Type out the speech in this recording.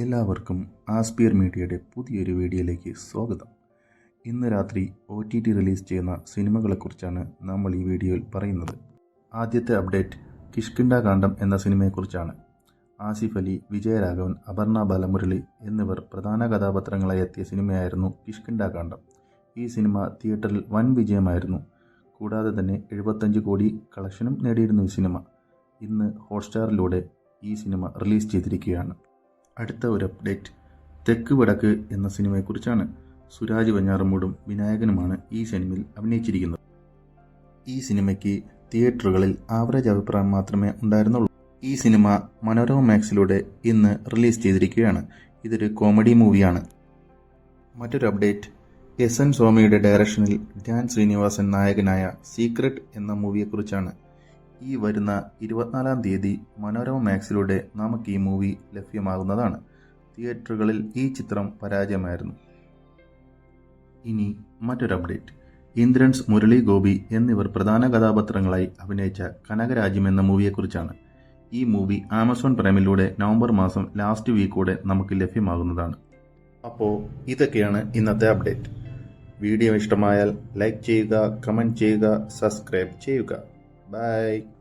എല്ലാവർക്കും ആസ്പിയർ മീഡിയയുടെ പുതിയൊരു വീഡിയോയിലേക്ക് സ്വാഗതം. ഇന്ന് രാത്രി OTT റിലീസ് ചെയ്യുന്ന സിനിമകളെക്കുറിച്ചാണ് നമ്മൾ ഈ വീഡിയോയിൽ പറയുന്നത്. ആദ്യത്തെ അപ്ഡേറ്റ് കിഷ്കിന്ധാകാന്ഡം എന്ന സിനിമയെക്കുറിച്ചാണ്. ആസിഫ് അലി, വിജയരാഘവൻ, അപർണ ബാലമുരളി എന്നിവർ പ്രധാന കഥാപാത്രങ്ങളായി എത്തിയ സിനിമയായിരുന്നു കിഷ്കിന്ധാകാന്ഡം. ഈ സിനിമ തിയേറ്ററിൽ വൻ വിജയമായിരുന്നു. കൂടാതെ തന്നെ 75 കോടി കളക്ഷനും നേടിയിരുന്നു ഈ സിനിമ. ഇന്ന് ഹോട്ട്സ്റ്റാറിലൂടെ ഈ സിനിമ റിലീസ് ചെയ്തിരിക്കുകയാണ്. അടുത്ത ഒരു അപ്ഡേറ്റ് തെക്ക് വടക്ക് എന്ന സിനിമയെക്കുറിച്ചാണ്. സുരാജ് വെഞ്ഞാറമൂടും വിനായകനുമാണ് ഈ സിനിമയിൽ അഭിനയിച്ചിരിക്കുന്നത്. ഈ സിനിമയ്ക്ക് തിയേറ്ററുകളിൽ ആവറേജ് അഭിപ്രായം മാത്രമേ ഉണ്ടായിരുന്നുള്ളൂ. ഈ സിനിമ മനോരമ മാക്സിലൂടെ ഇന്ന് റിലീസ് ചെയ്തിരിക്കുകയാണ്. ഇതൊരു കോമഡി മൂവിയാണ്. മറ്റൊരു അപ്ഡേറ്റ് SN സ്വാമിയുടെ ഡയറക്ഷനിൽ ധ്യാൻ ശ്രീനിവാസൻ നായകനായ സീക്രട്ട് എന്ന മൂവിയെക്കുറിച്ചാണ്. ഈ വരുന്ന 24-ാം തീയതി മനോരമ മാക്സിലൂടെ നമുക്ക് ഈ മൂവി ലഭ്യമാകുന്നതാണ്. തിയേറ്ററുകളിൽ ഈ ചിത്രം പരാജയമായിരുന്നു. ഇനി മറ്റൊരു അപ്ഡേറ്റ് ഇന്ദ്രൻസ്, മുരളി ഗോപി എന്നിവർ പ്രധാന കഥാപാത്രങ്ങളായി അഭിനയിച്ച കനകരാജ്യം എന്ന മൂവിയെക്കുറിച്ചാണ്. ഈ മൂവി ആമസോൺ പ്രൈമിലൂടെ നവംബർ മാസം ലാസ്റ്റ് വീക്കോടെ നമുക്ക് ലഭ്യമാകുന്നതാണ്. അപ്പോൾ ഇതൊക്കെയാണ് ഇന്നത്തെ അപ്ഡേറ്റ്. വീഡിയോ ഇഷ്ടമായാൽ ലൈക്ക് ചെയ്യുക, കമൻറ്റ് ചെയ്യുക, സബ്സ്ക്രൈബ് ചെയ്യുക. Bye.